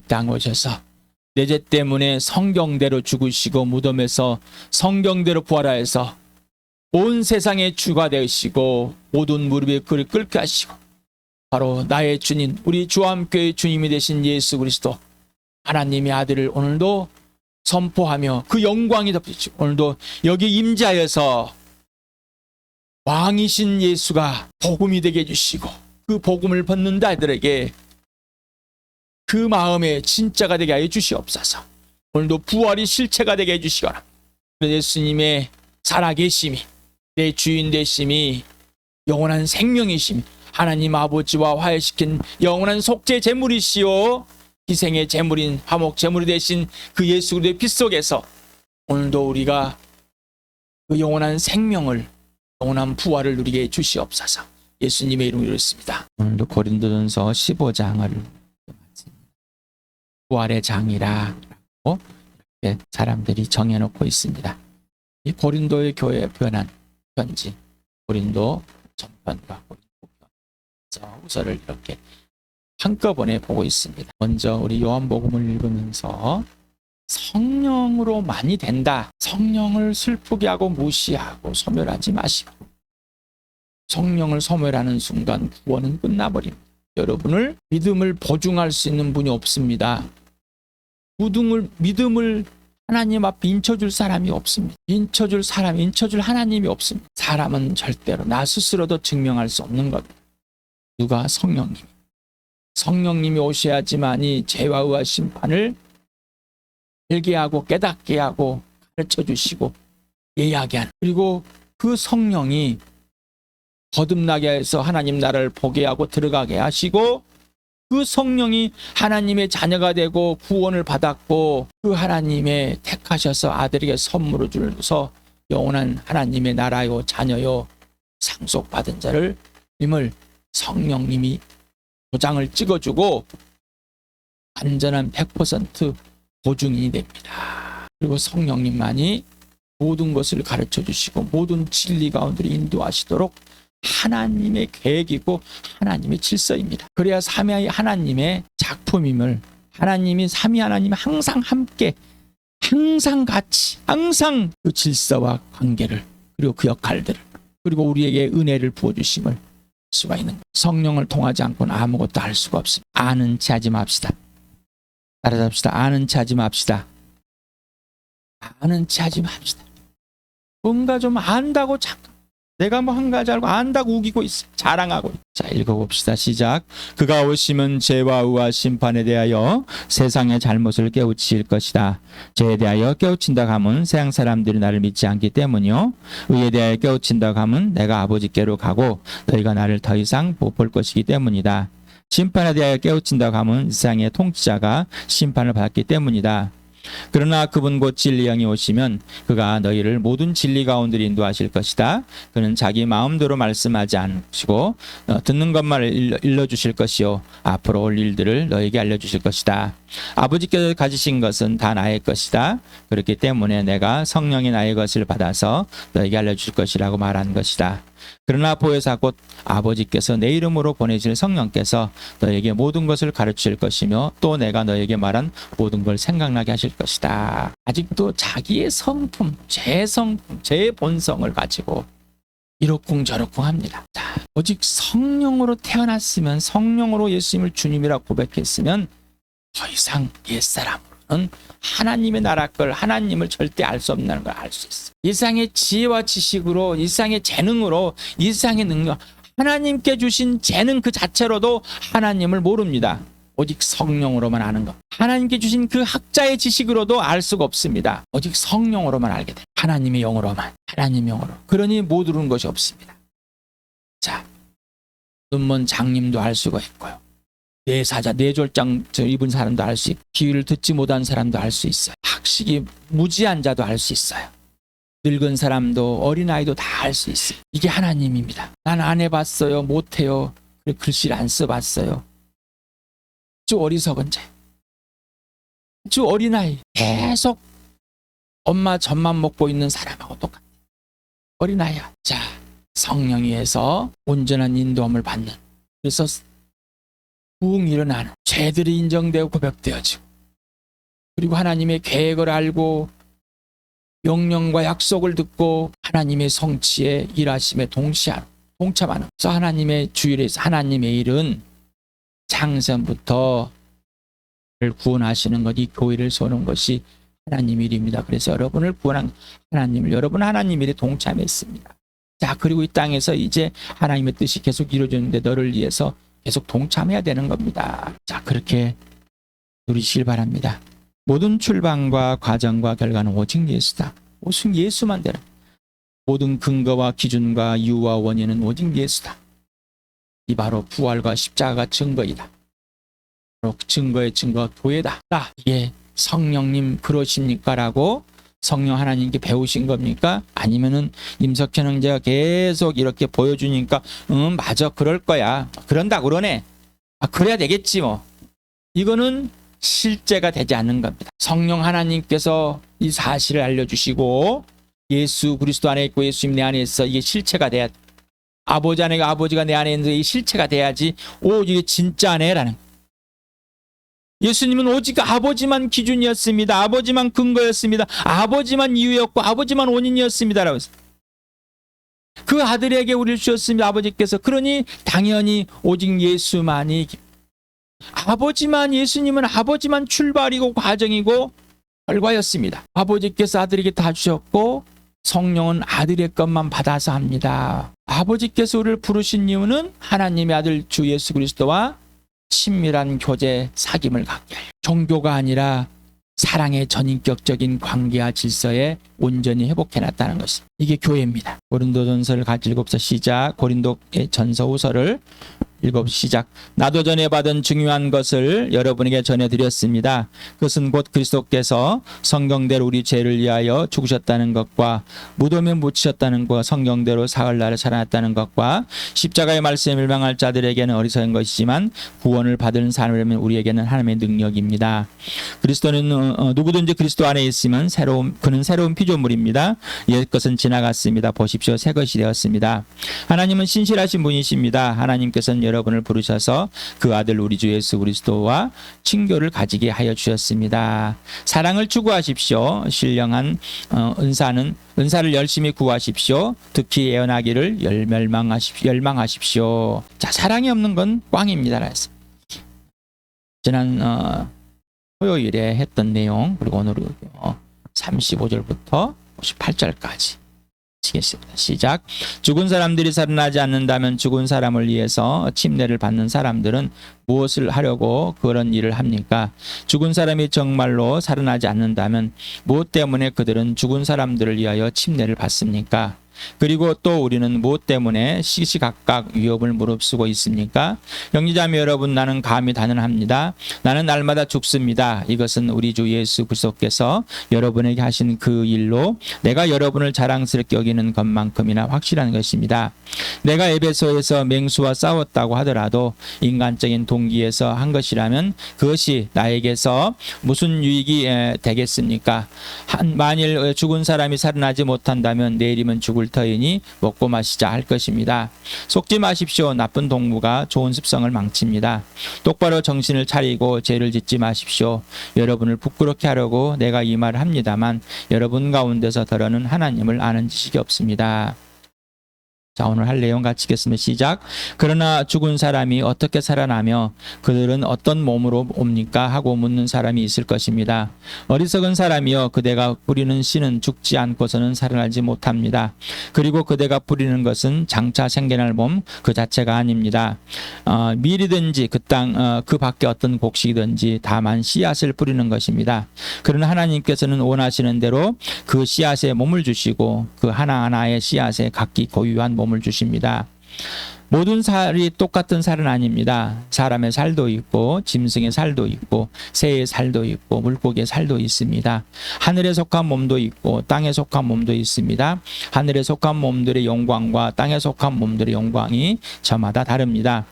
땅에 오셔서 내 죄 때문에 성경대로 죽으시고 무덤에서 성경대로 부활하여서 온 세상의 주가 되시고 모든 무릎에 그를 꿇게 하시고 바로 나의 주님, 우리 주암교회 주님이 되신 예수 그리스도 하나님의 아들을 오늘도 선포하며 그 영광이 덮이시고 오늘도 여기 임재하여서 왕이신 예수가 복음이 되게 해주시고 그 복음을 받는 자들에게 그 마음에 진짜가 되게 하여 주시옵소서. 오늘도 부활이 실체가 되게 해주시거나 예수님의 살아계심이 내 주인 되심이 영원한 생명이심이 하나님 아버지와 화해시킨 영원한 속죄 제물이시오 희생의 제물인 화목 제물이 되신 그 예수 그리스도의 피 속에서 오늘도 우리가 그 영원한 생명을 영원한 부활을 누리게 해 주시옵소서. 예수님의 이름으로 이렇습니다. 오늘도 고린도전서 15장을 부활의 장이라고 이렇게 사람들이 정해놓고 있습니다. 이 고린도의 교회에 표현한 편지, 고린도 전편과 고린도 후서를 이렇게 한꺼번에 보고 있습니다. 먼저 우리 요한복음을 읽으면서 성령으로 많이 된다. 성령을 슬프게 하고 무시하고 소멸하지 마시고 성령을 소멸하는 순간 구원은 끝나버립니다. 여러분을 믿음을 보증할 수 있는 분이 없습니다. 믿음을 하나님 앞에 인쳐줄 사람이 없습니다. 인쳐줄 하나님이 없습니다. 사람은 절대로 나 스스로도 증명할 수 없는 겁니다. 누가? 성령님이 오셔야지만이 죄와 의와 심판을 알게 하고 깨닫게 하고 가르쳐 주시고 이야기하는, 그리고 그 성령이 거듭나게 해서 하나님 나라를 보게 하고 들어가게 하시고 그 성령이 하나님의 자녀가 되고 구원을 받았고 그 하나님의 택하셔서 아들에게 선물을 주셔서 영원한 하나님의 나라요 자녀요 상속받은 자를 님을 성령님이 도장을 찍어주고 완전한 100% 보증인이 됩니다. 그리고 성령님만이 모든 것을 가르쳐 주시고 모든 진리 가운데로 인도하시도록 하나님의 계획이고 하나님의 질서입니다. 그래야 삼위 하나님의 작품임을, 하나님이 삼위 하나님이 항상 함께 항상 같이 항상 그 질서와 관계를 그리고 그 역할들을 그리고 우리에게 은혜를 부어주심을 수가 있는, 성령을 통하지 않고는 아무것도 할 수가 없습니다. 아는 체 하지 맙시다. 따라잡시다. 아는 체 하지 맙시다. 아는 체 하지 맙시다. 뭔가 좀 안다고 잠깐 내가 뭐 한 가지 알고 안다고 우기고 있어. 자랑하고 있어. 자, 읽어봅시다. 시작. 그가 오시면 죄와 의와 심판에 대하여 세상의 잘못을 깨우칠 것이다. 죄에 대하여 깨우친다고 하면 세상 사람들이 나를 믿지 않기 때문이요. 의에 대하여 깨우친다고 하면 내가 아버지께로 가고 너희가 나를 더 이상 못 볼 것이기 때문이다. 심판에 대하여 깨우친다고 하면 세상의 통치자가 심판을 받았기 때문이다. 그러나 그분 곧 진리의 영이 오시면 그가 너희를 모든 진리 가운데로 인도하실 것이다. 그는 자기 마음대로 말씀하지 않으시고 듣는 것만 일러주실 것이요 앞으로 올 일들을 너희에게 알려주실 것이다. 아버지께서 가지신 것은 다 나의 것이다. 그렇기 때문에 내가 성령이 나의 것을 받아서 너희에게 알려주실 것이라고 말한 것이다. 그러나 보혜사 곧 아버지께서 내 이름으로 보내실 성령께서 너에게 모든 것을 가르칠 것이며 또 내가 너에게 말한 모든 걸 생각나게 하실 것이다. 아직도 자기의 성품, 제 본성을 가지고 이러쿵저러쿵 합니다. 자, 오직 성령으로 태어났으면, 성령으로 예수님을 주님이라고 고백했으면 더 이상 옛사람으로는 하나님의 나라 걸, 하나님을 절대 알 수 없는 걸 알 수 있어요. 이 세상의 지혜와 지식으로, 이 세상의 재능으로, 이 세상의 능력, 하나님께 주신 재능 그 자체로도 하나님을 모릅니다. 오직 성령으로만 아는 것. 하나님께 주신 그 학자의 지식으로도 알 수가 없습니다. 오직 성령으로만 알게 돼. 하나님의 영으로만, 하나님의 영으로. 그러니 못 이루는 것이 없습니다. 자, 눈먼 장님도 알 수가 있고요. 뇌사자, 뇌졸장 입은 사람도 알 수 있고, 귀를 듣지 못한 사람도 알 수 있어요. 학식이 무지한 자도 알 수 있어요. 늙은 사람도 어린아이도 다 알 수 있어요. 이게 하나님입니다. 난 안 해봤어요. 못해요. 글씨를 안 써봤어요. 아주 어리석은 자, 아주 어린아이, 계속 엄마 젖만 먹고 있는 사람하고 똑같아요. 어린아이야. 자, 성령이 해서 온전한 인도함을 받는, 그래서 붕 일어나는 죄들이 인정되고 고백되어지고, 그리고 하나님의 계획을 알고 명령과 약속을 듣고 하나님의 성취에 일하심에 동참하는. 그래서 하나님의 주일에서 하나님의 일은 창세부터 구원하시는 것, 이 교회를 세우는 것이 하나님 일입니다. 그래서 여러분을 구원한 하나님을, 여러분 하나님 일에 동참했습니다. 자, 그리고 이 땅에서 이제 하나님의 뜻이 계속 이루어지는데 너를 위해서 계속 동참해야 되는 겁니다. 자, 그렇게 누리시길 바랍니다. 모든 출발과 과정과 결과는 오직 예수다. 오직 예수만 되는. 모든 근거와 기준과 이유와 원인은 오직 예수다. 이 바로 부활과 십자가가 증거이다. 바로 증거의 증거 교회다. 이게 성령님 그러십니까? 라고 성령 하나님께 배우신 겁니까? 아니면은 임석현 형제가 계속 이렇게 보여주니까 맞아, 그럴 거야, 그런다 그러네, 그래야 되겠지 뭐. 이거는 실제가 되지 않는 겁니다. 성령 하나님께서 이 사실을 알려주시고 예수 그리스도 안에 있고 예수님 내 안에 있어, 이게 실체가 돼야 돼. 아버지 안에 아버지가 내 안에 있는데 이 실체가 돼야지 이게 진짜네 라는. 예수님은 오직 아버지만 기준이었습니다. 아버지만 근거였습니다. 아버지만 이유였고 아버지만 원인이었습니다 라고 했어요. 그 아들에게 우리를 주셨습니다. 아버지께서. 그러니 당연히 오직 예수만이, 아버지만, 예수님은 아버지만 출발이고 과정이고 결과였습니다. 아버지께서 아들에게 다 주셨고 성령은 아들의 것만 받아서 합니다. 아버지께서 우리를 부르신 이유는 하나님의 아들 주 예수 그리스도와 친밀한 교제 사귐을 갖게 하여, 종교가 아니라 사랑의 전인격적인 관계와 질서에 온전히 회복해놨다는 것입니다. 이게 교회입니다. 고린도전서를 같이 읽읍시다. 시작. 고린도의 전서후서를 시작. 나도 전에 받은 중요한 것을 여러분에게 전해드렸습니다. 그것은 곧 그리스도께서 성경대로 우리 죄를 위하여 죽으셨다는 것과 무덤에 묻히셨다는 것과 성경대로 사흘날에 살아났다는 것과 십자가의 말씀에 멸망할 자들에게는 어리석은 것이지만 구원을 받은 사람이라면 우리에게는 하나님의 능력입니다. 그리스도는 누구든지 그리스도 안에 있으면 그는 새로운 피조물입니다. 옛 것은 지나갔습니다. 보십시오, 새 것이 되었습니다. 하나님은 신실하신 분이십니다. 하나님께서는 여러분을 부르셔서 그 아들 우리 주 예수 그리스도와 친교를 가지게 하여 주셨습니다. 사랑을 추구하십시오. 신령한 은사를 열심히 구하십시오. 특히 예언하기를 열망하십시오. 자, 사랑이 없는 건 꽝입니다. 지난 토요일에 했던 내용, 그리고 오늘 35절부터 58절까지 시겠습니다. 시작. 죽은 사람들이 살아나지 않는다면 죽은 사람을 위해서 침례를 받는 사람들은 무엇을 하려고 그런 일을 합니까? 죽은 사람이 정말로 살아나지 않는다면 무엇 때문에 그들은 죽은 사람들을 위하여 침례를 받습니까? 그리고 또 우리는 무엇 때문에 시시각각 위협을 무릅쓰고 있습니까? 형제자매 여러분, 나는 감히 단언합니다. 나는 날마다 죽습니다. 이것은 우리 주 예수 그리스도께서 여러분에게 하신 그 일로 내가 여러분을 자랑스럽게 여기는 것만큼이나 확실한 것입니다. 내가 에베소에서 맹수와 싸웠다고 하더라도 인간적인 동기에서 한 것이라면 그것이 나에게서 무슨 유익이 되겠습니까? 만일 죽은 사람이 살아나지 못한다면 내일이면 죽을 터이니 먹고 마시자 할 것입니다. 속지 마십시오. 나쁜 동무가 좋은 습성을 망칩니다. 똑바로 정신을 차리고 죄를 짓지 마십시오. 여러분을 부끄럽게 하려고 내가 이 말을 합니다만 여러분 가운데서 더러는 하나님을 아는 지식이 없습니다. 자, 오늘 할 내용 같이 읽겠습니다. 시작. 그러나 죽은 사람이 어떻게 살아나며 그들은 어떤 몸으로 옵니까? 하고 묻는 사람이 있을 것입니다. 어리석은 사람이여, 그대가 뿌리는 씨는 죽지 않고서는 살아나지 못합니다. 그리고 그대가 뿌리는 것은 장차 생겨날 몸 그 자체가 아닙니다. 밀이든지 그 밖에 어떤 곡식이든지 다만 씨앗을 뿌리는 것입니다. 그러나 하나님께서는 원하시는 대로 그 씨앗에 몸을 주시고 그 하나하나의 씨앗에 각기 고유한 몸을 주십니다. 모든 살이 똑같은 살은 아닙니다. 사람의 살도 있고 짐승의 살도 있고 새의 살도 있고 물고기의 살도 있습니다. 하늘에 속한 몸도 있고 땅에 속한 몸도 있습니다. 하늘에 속한 몸들의 영광과 땅에 속한 몸들의 영광이 저마다 다릅니다.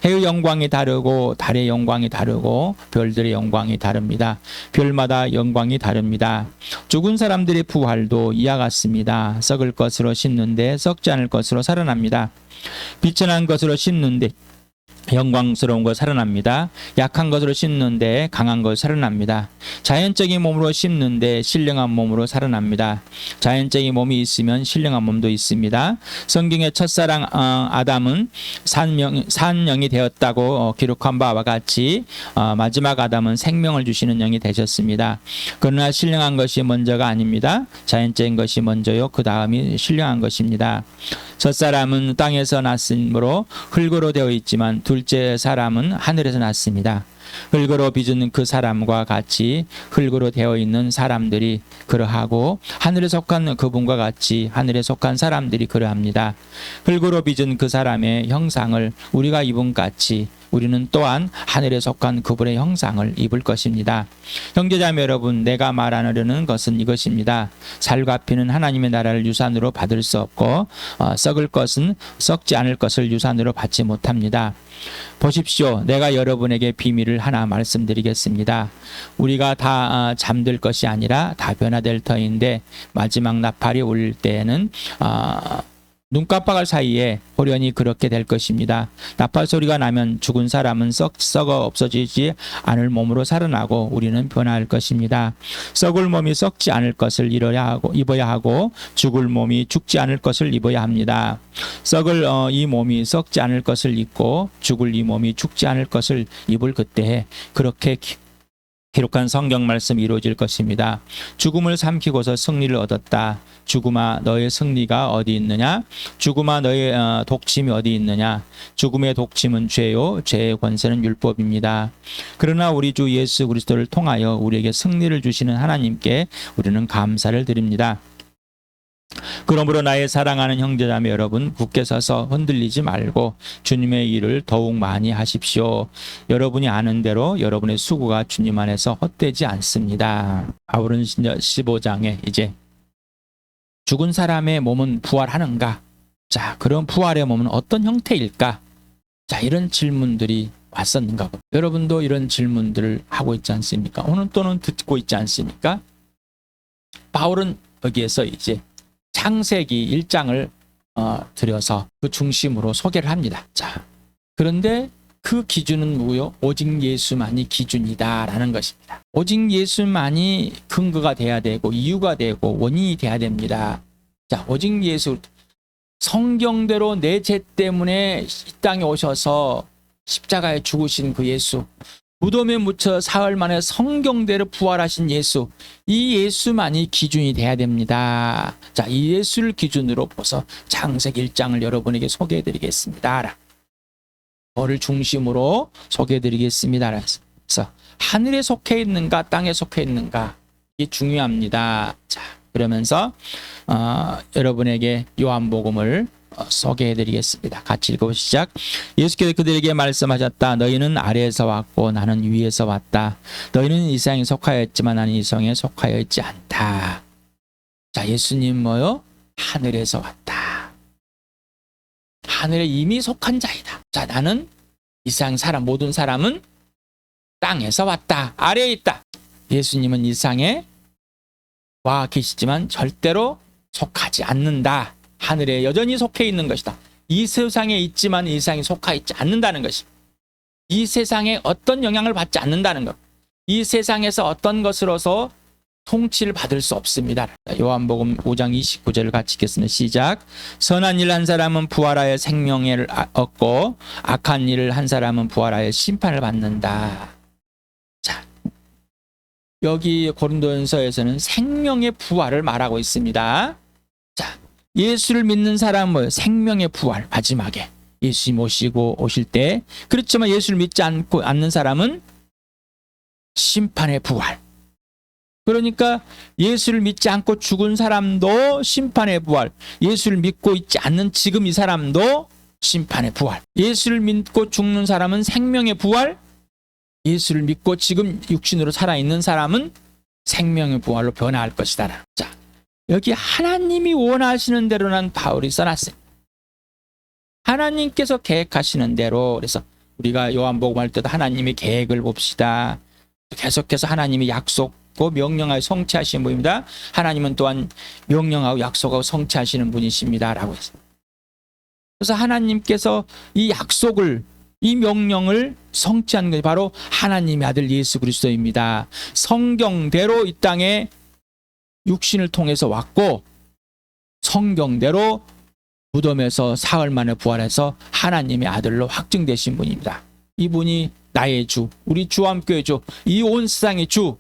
해의 영광이 다르고 달의 영광이 다르고 별들의 영광이 다릅니다. 별마다 영광이 다릅니다. 죽은 사람들의 부활도 이와 같습니다. 썩을 것으로 심는데 썩지 않을 것으로 살아납니다. 빛이 난 것으로 심는데 영광스러운 것 살아납니다. 약한 것으로 씹는데 강한 것 살아납니다. 자연적인 몸으로 씹는데 신령한 몸으로 살아납니다. 자연적인 몸이 있으면 신령한 몸도 있습니다. 성경의 첫사랑 아담은 산영이 되었다고 기록한 바와 같이 마지막 아담은 생명을 주시는 영이 되셨습니다. 그러나 신령한 것이 먼저가 아닙니다. 자연적인 것이 먼저요. 그 다음이 신령한 것입니다. 첫사람은 땅에서 났으므로 흙으로 되어 있지만 둘째 사람은 하늘에서 났습니다. 흙으로 빚은 그 사람과 같이 흙으로 되어 있는 사람들이 그러하고 하늘에 속한 그분과 같이 하늘에 속한 사람들이 그러합니다. 흙으로 빚은 그 사람의 형상을 우리가 입은 같이 우리는 또한 하늘에 속한 그분의 형상을 입을 것입니다. 형제자매 여러분, 내가 말하려는 것은 이것입니다. 살과 피는 하나님의 나라를 유산으로 받을 수 없고 썩을 것은 썩지 않을 것을 유산으로 받지 못합니다. 보십시오. 내가 여러분에게 비밀을 하나 말씀드리겠습니다. 우리가 다 잠들 것이 아니라 다 변화될 터인데 마지막 나팔이 울릴 때에는 눈깜빡할 사이에 호련히 그렇게 될 것입니다. 나팔 소리가 나면 죽은 사람은 썩어 없어지지 않을 몸으로 살아나고 우리는 변화할 것입니다. 썩을 몸이 썩지 않을 것을 입어야 하고 죽을 몸이 죽지 않을 것을 입어야 합니다. 썩을 이 몸이 썩지 않을 것을 입고 죽을 이 몸이 죽지 않을 것을 입을 그때에 그렇게 기록한 성경 말씀이 이루어질 것입니다. 죽음을 삼키고서 승리를 얻었다. 죽음아 너의 승리가 어디 있느냐? 죽음아 너의 독침이 어디 있느냐? 죽음의 독침은 죄요, 죄의 권세는 율법입니다. 그러나 우리 주 예수 그리스도를 통하여 우리에게 승리를 주시는 하나님께 우리는 감사를 드립니다. 그러므로 나의 사랑하는 형제자매 여러분, 굳게 서서 흔들리지 말고 주님의 일을 더욱 많이 하십시오. 여러분이 아는 대로 여러분의 수고가 주님 안에서 헛되지 않습니다. 바울은 15장에 이제 죽은 사람의 몸은 부활하는가? 자, 그런 부활의 몸은 어떤 형태일까? 자, 이런 질문들이 왔었는가? 여러분도 이런 질문들을 하고 있지 않습니까? 오늘 또는 듣고 있지 않습니까? 바울은 여기에서 이제 창세기 1장을 들여서 그 중심으로 소개를 합니다. 자, 그런데 그 기준은 뭐요? 오직 예수만이 기준이다라는 것입니다. 오직 예수만이 근거가 돼야 되고 이유가 되고 원인이 돼야 됩니다. 자, 오직 예수, 성경대로 내 죄 때문에 이 땅에 오셔서 십자가에 죽으신 그 예수, 무덤에 묻혀 사흘 만에 성경대로 부활하신 예수, 이 예수만이 기준이 돼야 됩니다. 자, 이 예수를 기준으로 보서 창세기 1장을 여러분에게 소개해드리겠습니다. 저를 중심으로 소개해드리겠습니다. 그래서 하늘에 속해 있는가 땅에 속해 있는가, 이게 중요합니다. 자, 그러면서 여러분에게 요한복음을 소개해드리겠습니다. 같이 읽어보시죠. 예수께서 그들에게 말씀하셨다. 너희는 아래에서 왔고 나는 위에서 왔다. 너희는 이 세상에 속하였지만 나는 이 세상에 속하여 있지 않다. 자, 예수님 뭐요? 하늘에서 왔다. 하늘에 이미 속한 자이다. 자, 나는 이 세상 사람, 모든 사람은 땅에서 왔다. 아래에 있다. 예수님은 이 세상에 와 계시지만 절대로 속하지 않는다. 하늘에 여전히 속해 있는 것이다. 이 세상에 있지만 이 세상에 속하 있지 않는다는 것입니다. 이 세상에 어떤 영향을 받지 않는다는 것. 이 세상에서 어떤 것으로서 통치를 받을 수 없습니다. 요한복음 5장 29절을 같이 읽겠습니다. 시작. 선한 일 한 사람은 부활하여 생명을 얻고 악한 일을 한 사람은 부활하여 심판을 받는다. 자, 여기 고린도전서에서는 생명의 부활을 말하고 있습니다. 자, 예수를 믿는 사람은 생명의 부활, 마지막에 예수님 오실 때, 그렇지만 예수를 믿지 않는 사람은 심판의 부활. 그러니까 예수를 믿지 않고 죽은 사람도 심판의 부활, 예수를 믿고 있지 않는 지금 이 사람도 심판의 부활. 예수를 믿고 죽는 사람은 생명의 부활, 예수를 믿고 지금 육신으로 살아있는 사람은 생명의 부활로 변화할 것이다. 자, 여기 하나님이 원하시는 대로 난 바울이 써놨어요. 하나님께서 계획하시는 대로. 그래서 우리가 요한복음 할 때도 하나님의 계획을 봅시다. 계속해서 하나님이 약속하고 명령하여 성취하시는 분입니다. 하나님은 또한 명령하고 약속하고 성취하시는 분이십니다. 라고 했어요. 그래서 하나님께서 이 약속을 이 명령을 성취한 것이 바로 하나님의 아들 예수 그리스도입니다. 성경대로 이 땅에 육신을 통해서 왔고 성경대로 무덤에서 사흘 만에 부활해서 하나님의 아들로 확증되신 분입니다. 이분이 나의 주, 우리 주함교회 주, 이 온 세상의 주,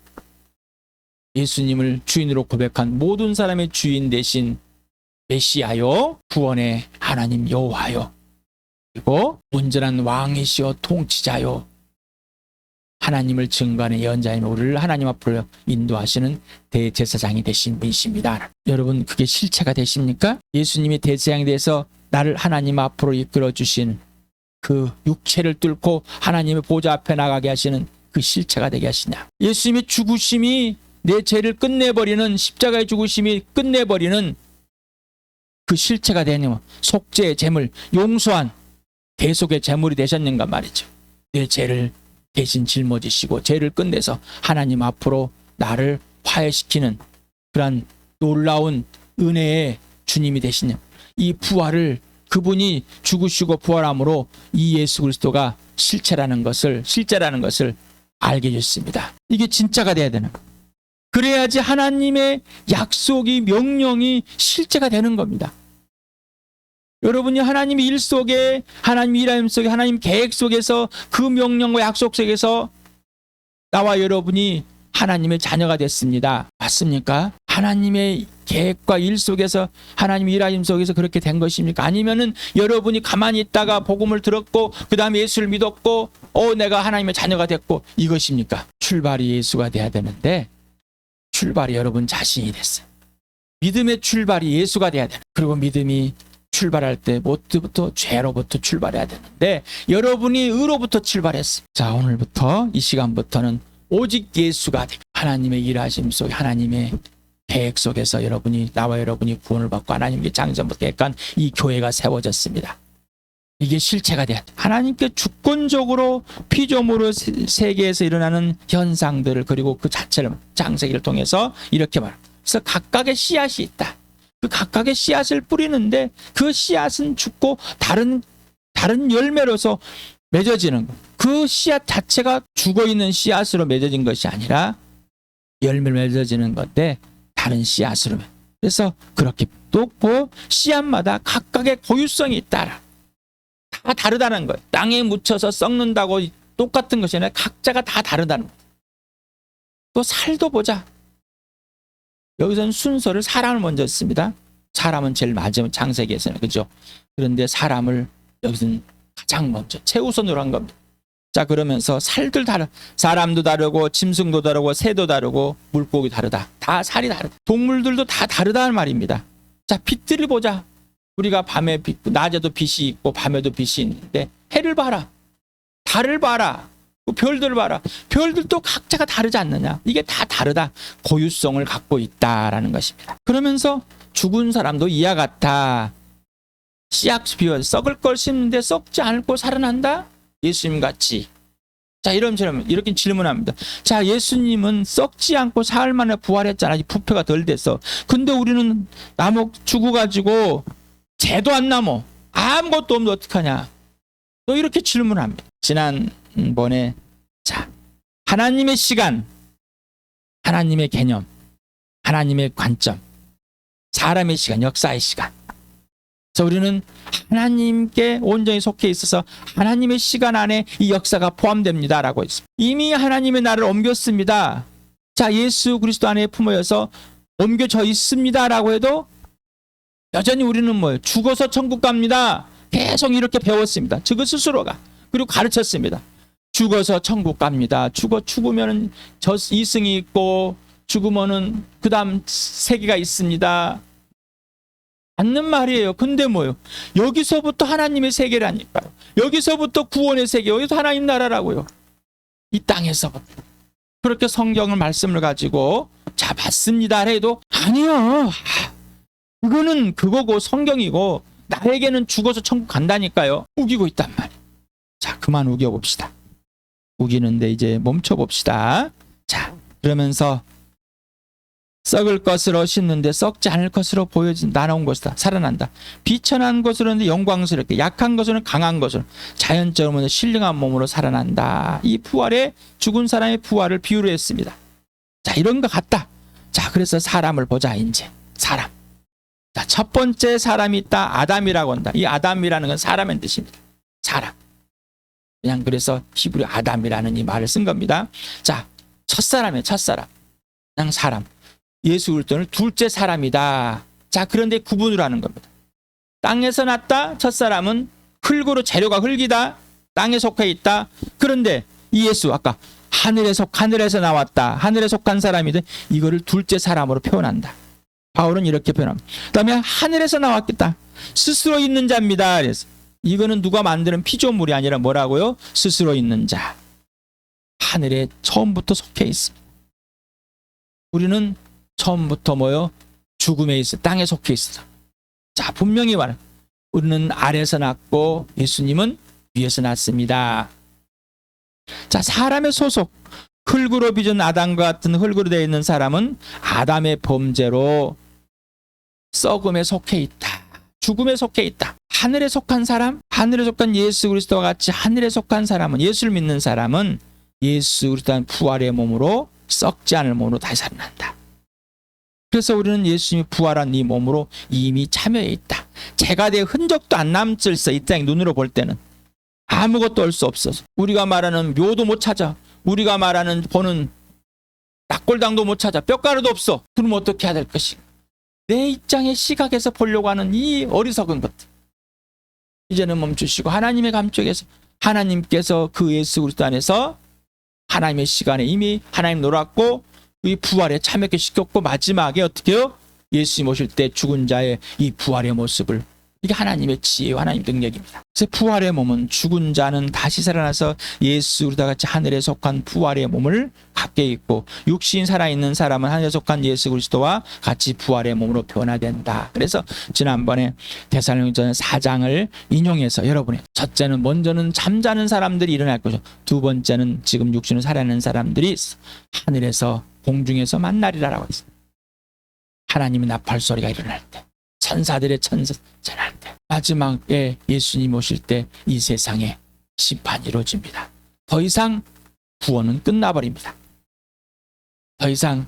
예수님을 주인으로 고백한 모든 사람의 주인 되신 메시아요, 구원의 하나님 여호와요, 그리고 온전한 왕이시여 통치자요, 하나님을 증거하는 예언자이며 우리를 하나님 앞으로 인도하시는 대제사장이 되신 분이십니다. 여러분, 그게 실체가 되십니까? 예수님이 대제사장이 돼서 나를 하나님 앞으로 이끌어 주신 그 육체를 뚫고 하나님의 보좌 앞에 나가게 하시는 그 실체가 되게 하시냐? 예수님의 죽으심이 내 죄를 끝내버리는, 십자가의 죽으심이 끝내버리는 그 실체가 되는 속죄의 제물, 용서한 대속의 제물이 되셨는가 말이죠. 내 죄를 대신 짊어지시고 죄를 끝내서 하나님 앞으로 나를 화해시키는 그러한 놀라운 은혜의 주님이 되시는 이 부활을, 그분이 죽으시고 부활함으로 이 예수 그리스도가 실체라는 것을 알게 해줬습니다. 이게 진짜가 돼야 되는 거예요. 그래야지 하나님의 약속이, 명령이 실체가 되는 겁니다. 여러분이 하나님의 일 속에, 하나님의 일하임 속에, 하나님 계획 속에서, 그 명령과 약속 속에서 나와 여러분이 하나님의 자녀가 됐습니다. 맞습니까? 하나님의 계획과 일 속에서, 하나님의 일하임 속에서 그렇게 된 것입니까? 아니면은 여러분이 가만히 있다가 복음을 들었고 그 다음에 예수를 믿었고 내가 하나님의 자녀가 됐고 이것입니까? 출발이 예수가 돼야 되는데 출발이 여러분 자신이 됐어요. 믿음의 출발이 예수가 돼야 되는, 그리고 믿음이 출발할 때 뭐부터? 죄로부터 출발해야 되는데 여러분이 의로부터 출발했어요. 자, 오늘부터 이 시간부터는 오직 예수가 되고 하나님의 일하심 속에, 하나님의 계획 속에서 나와 여러분이 구원을 받고 하나님께 장전부터 계획한 이 교회가 세워졌습니다. 이게 실체가 돼야 돼. 하나님께 주권적으로 피조물의 세계에서 일어나는 현상들을, 그리고 그 자체를, 장세기를 통해서 이렇게 말합니다. 그래서 각각의 씨앗이 있다. 그 각각의 씨앗을 뿌리는데 그 씨앗은 죽고 다른 열매로서 맺어지는 것. 그 씨앗 자체가 죽어있는 씨앗으로 맺어진 것이 아니라 열매를 맺어지는 건데 다른 씨앗으로. 그래서 그렇게 또 씨앗마다 각각의 고유성이 있다. 다 다르다는 거예요. 땅에 묻혀서 썩는다고 똑같은 것이 아니라 각자가 다 다르다는 거예요. 또 살도 보자. 여기서는 순서를 사람을 먼저 씁니다. 사람은 제일 마지막, 창세기에서는, 그죠? 그런데 사람을 여기서는 가장 먼저 최우선으로 한 겁니다. 자, 그러면서 살들 다르, 사람도 다르고 짐승도 다르고 새도 다르고 물고기 다르다. 다 살이 다르다. 동물들도 다 다르다는 말입니다. 자, 빛들을 보자. 우리가 밤에 빛, 낮에도 빛이 있고 밤에도 빛이 있는데 해를 봐라, 달을 봐라, 별들을 봐라. 별들도 각자가 다르지 않느냐? 이게 다 다르다. 고유성을 갖고 있다라는 것입니다. 그러면서 죽은 사람도 이와 같아. 씨앗 비워 썩을 걸 심는데 썩지 않고 살아난다? 예수님 같이. 자, 이렇게 질문합니다. 자, 예수님은 썩지 않고 사흘 만에 부활했잖아. 아직 부패가 덜 돼서. 근데 우리는 죽어가지고 죄도 안 남어, 아무것도 없는데 어떡하냐? 또 이렇게 질문합니다. 지난번에, 자, 하나님의 시간, 하나님의 개념, 하나님의 관점, 사람의 시간, 역사의 시간. 그래서 우리는 하나님께 온전히 속해 있어서 하나님의 시간 안에 이 역사가 포함됩니다라고 했습니다. 이미 하나님의 나를 옮겼습니다. 자, 예수 그리스도 안에 품어여서 옮겨져 있습니다라고 해도 여전히 우리는 뭐예요? 죽어서 천국 갑니다. 계속 이렇게 배웠습니다. 저 스스로가. 그리고 가르쳤습니다. 죽어서 천국 갑니다. 죽으면은 이승이 있고 죽으면은 그 다음 세계가 있습니다. 맞는 말이에요. 근데 뭐예요? 여기서부터 하나님의 세계라니까요. 여기서부터 구원의 세계, 여기서 하나님 나라라고요. 이 땅에서부터. 그렇게 성경을 말씀을 가지고 자, 맞습니다 해도 아니요. 그거는 그거고 성경이고 나에게는 죽어서 천국 간다니까요. 우기고 있단 말이에요. 자, 그만 우겨봅시다. 우기는데 이제 멈춰봅시다. 자, 그러면서 썩을 것으로 씻는데 썩지 않을 것으로 나온 것이다. 살아난다. 비천한 것으로는 영광스럽게, 약한 것으로는 강한 것으로, 자연적으로 신령한 몸으로 살아난다. 이 부활에 죽은 사람의 부활을 비유로 했습니다. 자, 이런 것 같다. 자, 그래서 사람을 보자. 이제 사람. 자, 첫 번째 사람이 있다. 아담이라고 한다. 이 아담이라는 건 사람의 뜻입니다. 사람. 그냥 그래서 히브리 아담이라는 이 말을 쓴 겁니다. 자, 첫사람이에요. 첫사람. 그냥 사람. 예수 그리스도는 둘째 사람이다. 자, 그런데 구분을 하는 겁니다. 땅에서 났다. 첫사람은 흙으로, 재료가 흙이다. 땅에 속해 있다. 그런데 이 예수, 아까 하늘에서 나왔다. 하늘에 속한 사람이다. 이거를 둘째 사람으로 표현한다. 바울은 이렇게 표현합니다. 그다음에 하늘에서 나왔겠다. 스스로 있는 자입니다. 그래서 이거는 누가 만드는 피조물이 아니라 뭐라고요? 스스로 있는 자. 하늘에 처음부터 속해 있습니다. 우리는 처음부터 뭐요? 죽음에 있어. 땅에 속해 있어. 자, 분명히 말해. 우리는 아래에서 났고 예수님은 위에서 났습니다. 자, 사람의 소속. 흙으로 빚은 아담과 같은 흙으로 되어 있는 사람은 아담의 범죄로 썩음에 속해 있다. 죽음에 속해 있다. 하늘에 속한 사람, 하늘에 속한 예수 그리스도와 같이 하늘에 속한 사람은, 예수를 믿는 사람은 예수 그리스도의 부활의 몸으로, 썩지 않을 몸으로 다시 살아난다. 그래서 우리는 예수님이 부활한 이 몸으로 이미 참여해 있다. 죄가 될 흔적도 안 남질서. 이 땅 눈으로 볼 때는 아무것도 할 수 없어서 우리가 말하는 묘도 못 찾아. 우리가 말하는 보는 낙골당도 못 찾아. 뼈가루도 없어. 그럼 어떻게 해야 될 것인가? 내 입장의 시각에서 보려고 하는 이 어리석은 것들 이제는 멈추시고 하나님의 감쪽에서, 하나님께서 그 예수 그리스도 안에서 하나님의 시간에 이미 하나님 놀았고 이 부활에 참여케 시켰고, 마지막에 어떻게 해요? 예수님 오실 때 죽은 자의 이 부활의 모습을, 이게 하나님의 지혜와 하나님의 능력입니다. 그래서 부활의 몸은 죽은 자는 다시 살아나서 예수 그리스도와 같이 하늘에 속한 부활의 몸을 갖게 있고, 육신 살아있는 사람은 하늘에 속한 예수 그리스도와 같이 부활의 몸으로 변화된다. 그래서 지난번에 데살로니가전서 4장을 인용해서 여러분의 첫째는, 먼저는 잠자는 사람들이 일어날 것이고, 두 번째는 지금 육신을 살아있는 사람들이 하늘에서 공중에서 만나리라라고 했어요. 하나님의 나팔 소리가 일어날 때, 천사들의 천사 전할 때, 마지막에 예수님 오실 때 이 세상에 심판이 이루어집니다. 더 이상 구원은 끝나버립니다. 더 이상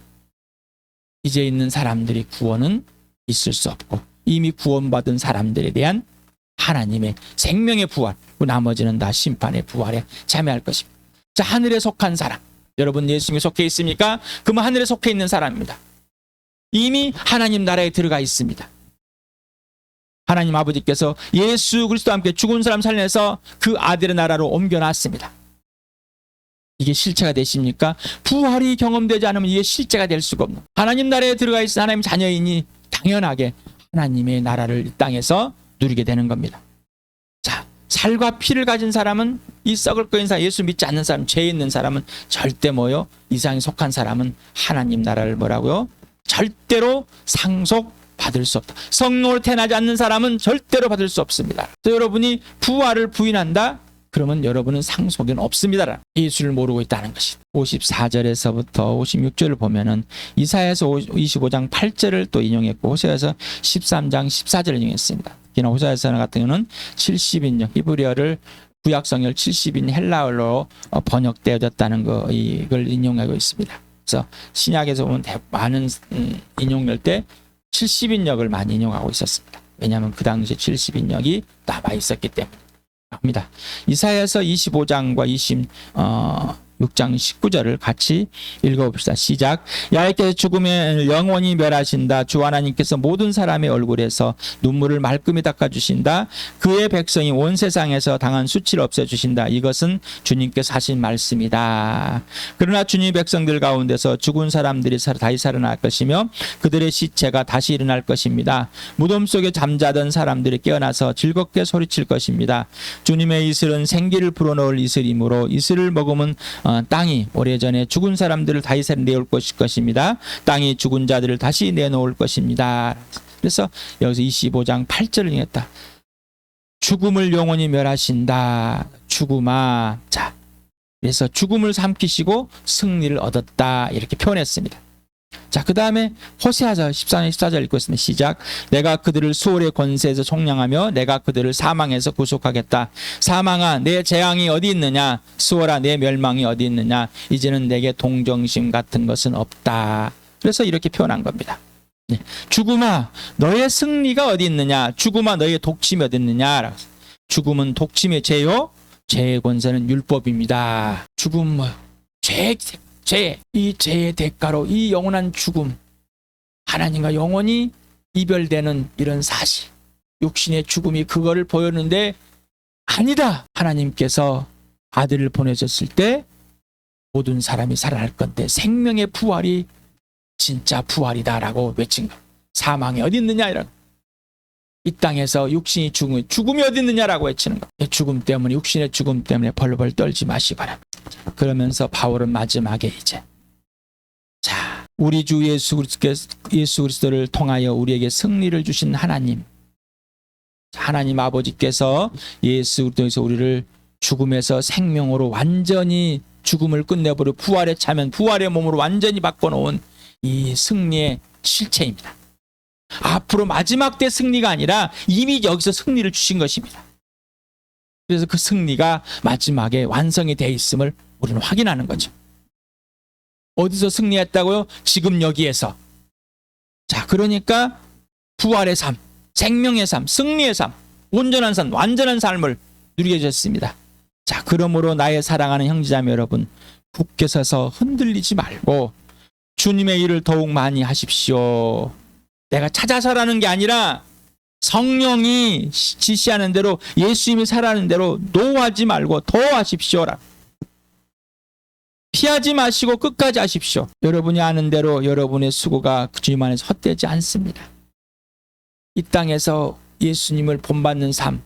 이제 있는 사람들이 구원은 있을 수 없고, 이미 구원받은 사람들에 대한 하나님의 생명의 부활, 나머지는 다 심판의 부활에 참여할 것입니다. 자, 하늘에 속한 사람, 여러분 예수님이 속해 있습니까? 그러면 하늘에 속해 있는 사람입니다. 이미 하나님 나라에 들어가 있습니다. 하나님 아버지께서 예수 그리스도와 함께 죽은 사람 살려내서 그 아들의 나라로 옮겨놨습니다. 이게 실체가 되십니까? 부활이 경험되지 않으면 이게 실체가 될 수가 없는, 하나님 나라에 들어가 있어 하나님 자녀이니 당연하게 하나님의 나라를 이 땅에서 누리게 되는 겁니다. 자, 살과 피를 가진 사람은, 이 썩을 거인 사람, 예수 믿지 않는 사람, 죄 있는 사람은 절대 뭐요? 이상에 속한 사람은 하나님 나라를 뭐라고요? 절대로 상속받을 수 없다. 성령으로 태어나지 않는 사람은 절대로 받을 수 없습니다. 여러분이 부활을 부인한다? 그러면 여러분은 상속은 없습니다. 예수를 모르고 있다는 것이다. 54절에서부터 56절을 보면은 이사야서 25장 8절을 또 인용했고, 호세아서 13장 14절을 인용했습니다. 특히나 호세아서 같은 경우는 70인역 히브리어를 구약성열 70인 헬라어로 번역되어졌다는 거, 이걸 인용하고 있습니다. 그래서 신약에서 보면 많은 인용될 때 70인역을 많이 인용하고 있었습니다. 왜냐하면 그 당시에 70인역이 남아 있었기 때문에 합니다. 이사야서 25장과 26장 19절을 같이 읽어봅시다. 시작. 야훼께서 죽음의 영원히 멸하신다. 주 하나님께서 모든 사람의 얼굴에서 눈물을 말끔히 닦아주신다. 그의 백성이 온 세상에서 당한 수치를 없애주신다. 이것은 주님께서 하신 말씀이다. 그러나 주님의 백성들 가운데서 죽은 사람들이 다시 살아날 것이며 그들의 시체가 다시 일어날 것입니다. 무덤 속에 잠자던 사람들이 깨어나서 즐겁게 소리칠 것입니다. 주님의 이슬은 생기를 불어넣을 이슬이므로 이슬을 먹으면 땅이 오래전에 죽은 사람들을 다시 내올 것입니다. 땅이 죽은 자들을 다시 내놓을 것입니다. 그래서 여기서 25장 8절을 읽었다. 죽음을 영원히 멸하신다. 죽음아. 자, 그래서 죽음을 삼키시고 승리를 얻었다. 이렇게 표현했습니다. 자, 그 다음에 호세아서 14장 14절 읽고 있습니다. 시작. 내가 그들을 수월의 권세에서 총량하며 내가 그들을 사망에서 구속하겠다. 사망아, 내 재앙이 어디 있느냐? 수월아, 내 멸망이 어디 있느냐? 이제는 내게 동정심 같은 것은 없다. 그래서 이렇게 표현한 겁니다. 죽음아, 너의 승리가 어디 있느냐? 죽음아, 너의 독침이 어디 있느냐? 죽음은 독침의 죄요, 죄의 권세는 율법입니다. 죽음, 죄, 이 죄의 대가로 이 영원한 죽음, 하나님과 영원히 이별되는 이런 사실, 육신의 죽음이 그거를 보였는데 아니다. 하나님께서 아들을 보내셨을 때 모든 사람이 살아날 건데 생명의 부활이 진짜 부활이다라고 외친 것. 사망이 어디 있느냐 이런. 이 땅에서 육신이 죽음이 어디 있느냐라고 외치는 것. 죽음 때문에, 육신의 죽음 때문에 벌벌 떨지 마시 바랍니다. 그러면서 바울은 마지막에 이제, 자, 우리 주 예수 그리스도를 통하여 우리에게 승리를 주신 하나님 아버지께서 예수 그리스도에서 우리를 죽음에서 생명으로 완전히 죽음을 끝내버려 부활에 차면 부활의 몸으로 완전히 바꿔놓은 이 승리의 실체입니다. 앞으로 마지막 때 승리가 아니라 이미 여기서 승리를 주신 것입니다. 그래서 그 승리가 마지막에 완성이 되어 있음을 우리는 확인하는 거죠. 어디서 승리했다고요? 지금 여기에서. 자, 그러니까 부활의 삶, 생명의 삶, 승리의 삶, 온전한 삶, 완전한 삶을 누리게 되셨습니다. 자, 그러므로 나의 사랑하는 형제자매 여러분, 굳게 서서 흔들리지 말고 주님의 일을 더욱 많이 하십시오. 내가 찾아서라는 게 아니라 성령이 지시하는 대로, 예수님이 살아가는 대로 노하지 말고 더 하십시오라. 피하지 마시고 끝까지 하십시오. 여러분이 아는 대로 여러분의 수고가 그 주님 안에서 헛되지 않습니다. 이 땅에서 예수님을 본받는 삶,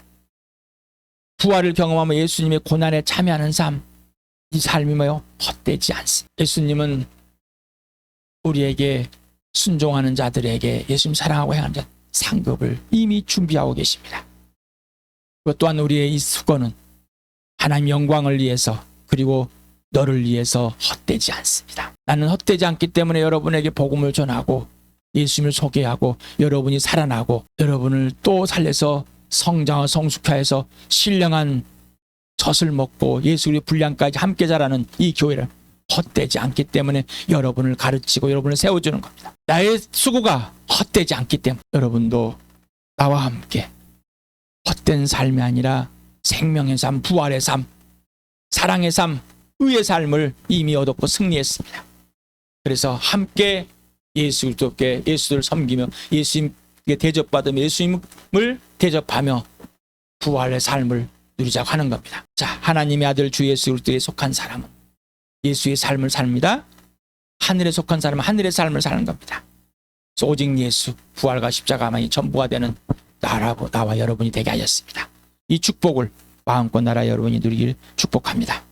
부활을 경험하며 예수님의 고난에 참여하는 삶, 이 삶이 뭐요? 헛되지 않습니다. 예수님은 우리에게 순종하는 자들에게, 예수님 사랑하고 행하는 자 상급을 이미 준비하고 계십니다. 그것 또한 우리의 이 수고는 하나님 영광을 위해서, 그리고 너를 위해서 헛되지 않습니다. 나는 헛되지 않기 때문에 여러분에게 복음을 전하고 예수님을 소개하고 여러분이 살아나고 여러분을 또 살려서 성장하고 성숙해서 신령한 젖을 먹고 예수의 분량까지 함께 자라는 이 교회를 헛되지 않기 때문에 여러분을 가르치고 여러분을 세워주는 겁니다. 나의 수고가 헛되지 않기 때문에 여러분도 나와 함께 헛된 삶이 아니라 생명의 삶, 부활의 삶, 사랑의 삶, 의의 삶을 이미 얻었고 승리했습니다. 그래서 함께 예수께 예수를 섬기며 예수님께 대접받으며 예수님을 대접하며 부활의 삶을 누리자고 하는 겁니다. 자, 하나님의 아들 주 예수 그리스도에 속한 사람은 예수의 삶을 삽니다. 하늘에 속한 사람은 하늘의 삶을 사는 겁니다. 그래서 오직 예수, 부활과 십자가만이 전부가 되는 나와 여러분이 되게 하셨습니다. 이 축복을 마음껏 나라 여러분이 누리길 축복합니다.